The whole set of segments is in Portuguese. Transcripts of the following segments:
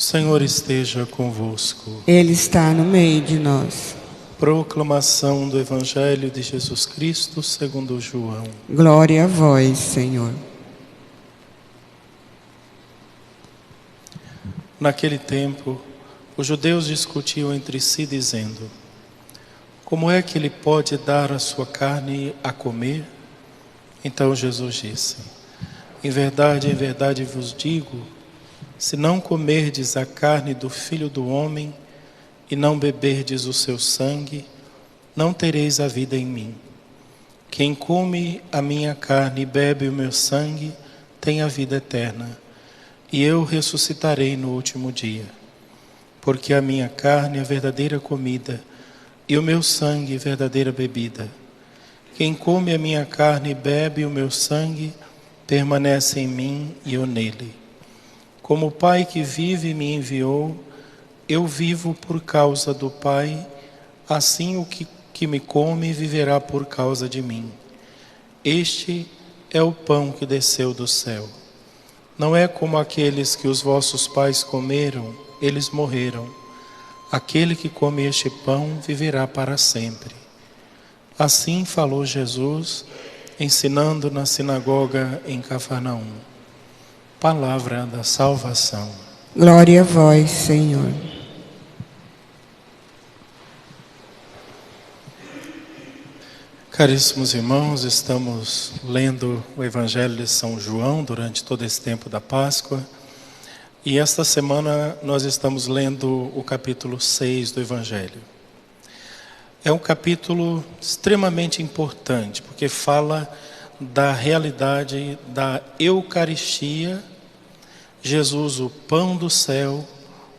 Senhor esteja convosco. Ele está no meio de nós. Proclamação do Evangelho de Jesus Cristo segundo João. Glória a vós, Senhor. Naquele tempo, os judeus discutiam entre si, dizendo: como é que ele pode dar a sua carne a comer? Então Jesus disse: em verdade vos digo, se não comerdes a carne do Filho do Homem e não beberdes o seu sangue, não tereis a vida em mim. Quem come a minha carne e bebe o meu sangue tem a vida eterna, e eu ressuscitarei no último dia. Porque a minha carne é verdadeira comida e o meu sangue verdadeira bebida. Quem come a minha carne e bebe o meu sangue permanece em mim e eu nele. Como o Pai que vive me enviou, eu vivo por causa do Pai, assim o que me come viverá por causa de mim. Este é o pão que desceu do céu. Não é como aqueles que os vossos pais comeram, eles morreram. Aquele que come este pão viverá para sempre. Assim falou Jesus, ensinando na sinagoga em Cafarnaum. Palavra da salvação. Glória a vós, Senhor. Caríssimos irmãos, estamos lendo o Evangelho de São João durante todo esse tempo da Páscoa. E esta semana nós estamos lendo o capítulo 6 do Evangelho. É um capítulo extremamente importante, porque fala da realidade da Eucaristia, Jesus, o pão do céu,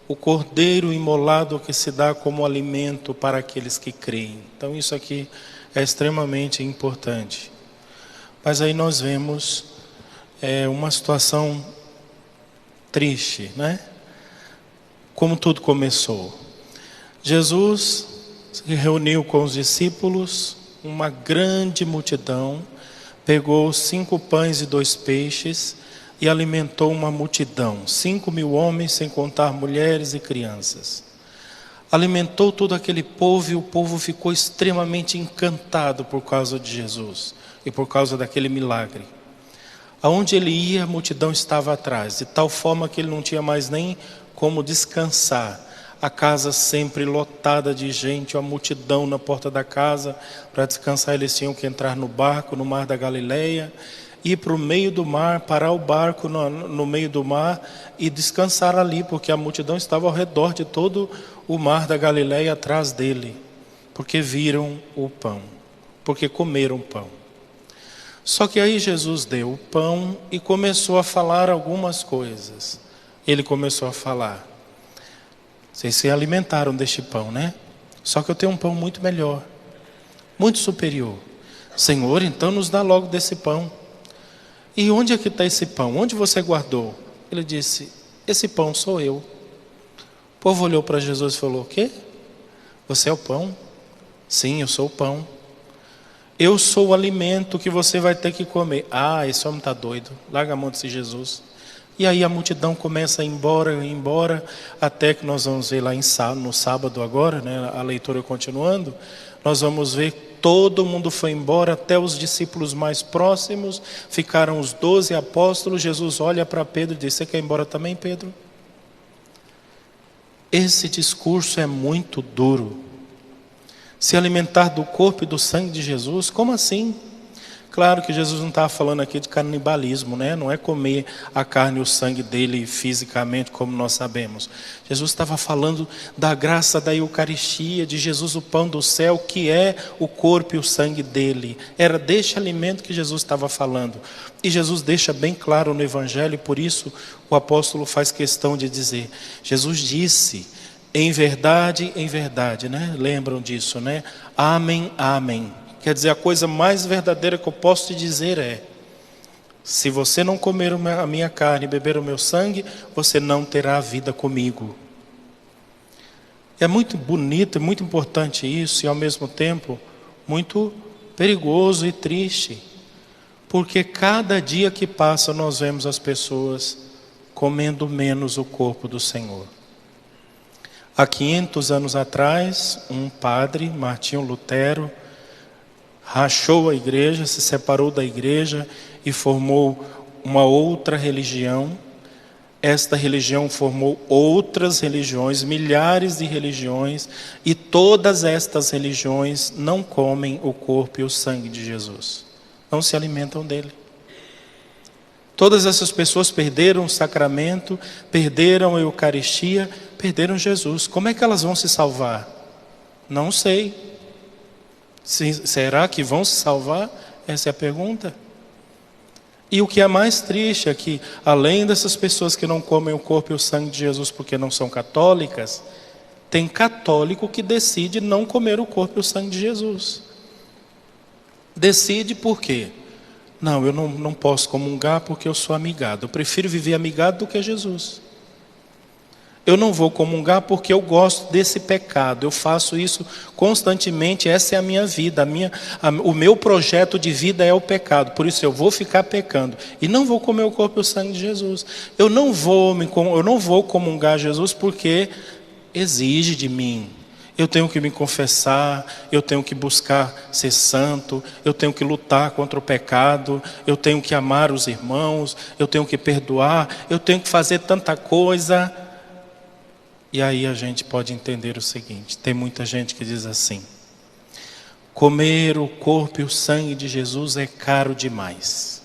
o cordeiro imolado que se dá como alimento para aqueles que creem. Então isso aqui é extremamente importante. Mas aí nós vemos uma situação triste, né? Como tudo começou. Jesus se reuniu com os discípulos, uma grande multidão, pegou 5 pães e 2 peixes e alimentou uma multidão, 5.000 homens, sem contar mulheres e crianças. Alimentou todo aquele povo e o povo ficou extremamente encantado por causa de Jesus e por causa daquele milagre. Aonde ele ia, a multidão estava atrás, de tal forma que ele não tinha mais nem como descansar. A casa sempre lotada de gente, a multidão na porta da casa. Para descansar eles tinham que entrar no barco, no mar da Galileia, ir para o meio do mar, parar o barco no meio do mar e descansar ali, porque a multidão estava ao redor de todo o mar da Galileia atrás dele, porque viram o pão, porque comeram pão. Só que aí Jesus deu o pão e começou a falar algumas coisas. Ele começou a falar: vocês se alimentaram deste pão, né? Só que eu tenho um pão muito melhor, muito superior. Senhor, então nos dá logo desse pão. E onde é que está esse pão? Onde você guardou? Ele disse: esse pão sou eu. O povo olhou para Jesus e falou: o quê? Você é o pão? Sim, eu sou o pão. Eu sou o alimento que você vai ter que comer. Ah, esse homem está doido. Larga a mão desse Jesus. E aí a multidão começa a ir embora, até que nós vamos ver lá no sábado agora, né, a leitura continuando, nós vamos ver todo mundo foi embora, até os discípulos mais próximos, ficaram os 12 apóstolos. Jesus olha para Pedro e diz: você quer ir embora também, Pedro? Esse discurso é muito duro. Se alimentar do corpo e do sangue de Jesus, como assim? Claro que Jesus não estava falando aqui de canibalismo, né? Não é comer a carne e o sangue dele fisicamente, como nós sabemos. Jesus estava falando da graça da Eucaristia, de Jesus, o pão do céu, que é o corpo e o sangue dele. Era deste alimento que Jesus estava falando. E Jesus deixa bem claro no Evangelho, e por isso o apóstolo faz questão de dizer: Jesus disse, em verdade, né? Lembram disso, né? Amém, amém. Quer dizer, a coisa mais verdadeira que eu posso te dizer é: se você não comer a minha carne e beber o meu sangue, você não terá vida comigo. É muito bonito, é muito importante isso, e ao mesmo tempo muito perigoso e triste, porque cada dia que passa nós vemos as pessoas comendo menos o corpo do Senhor. Há 500 anos atrás, um padre, Martinho Lutero, rachou a igreja, se separou da igreja e formou uma outra religião. Esta religião formou outras religiões, milhares de religiões, e todas estas religiões não comem o corpo e o sangue de Jesus, não se alimentam dele. Todas essas pessoas perderam o sacramento, perderam a Eucaristia, perderam Jesus. Como é que elas vão se salvar? Não sei. Será que vão se salvar? Essa é a pergunta. E o que é mais triste é que, além dessas pessoas que não comem o corpo e o sangue de Jesus porque não são católicas, tem católico que decide não comer o corpo e o sangue de Jesus. Decide por quê? Não, eu não posso comungar porque eu sou amigado. Eu prefiro viver amigado do que Jesus. Eu não vou comungar porque eu gosto desse pecado. Eu faço isso constantemente, essa é a minha vida. O meu projeto de vida é o pecado. Por isso eu vou ficar pecando. E não vou comer o corpo e o sangue de Jesus. Eu não vou comungar Jesus porque exige de mim. Eu tenho que me confessar, eu tenho que buscar ser santo, eu tenho que lutar contra o pecado, eu tenho que amar os irmãos, eu tenho que perdoar, eu tenho que fazer tanta coisa. E aí a gente pode entender o seguinte, tem muita gente que diz assim: comer o corpo e o sangue de Jesus é caro demais.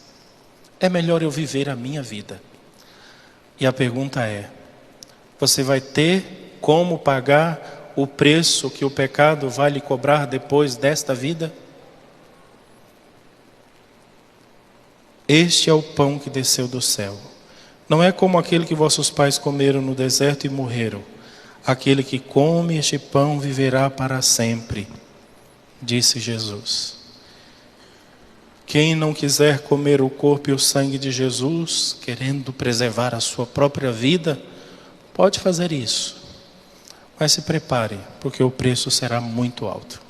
É melhor eu viver a minha vida. E a pergunta é, você vai ter como pagar o preço que o pecado vai lhe cobrar depois desta vida? Este é o pão que desceu do céu. Não é como aquele que vossos pais comeram no deserto e morreram. Aquele que come este pão viverá para sempre, disse Jesus. Quem não quiser comer o corpo e o sangue de Jesus, querendo preservar a sua própria vida, pode fazer isso. Mas se prepare, porque o preço será muito alto.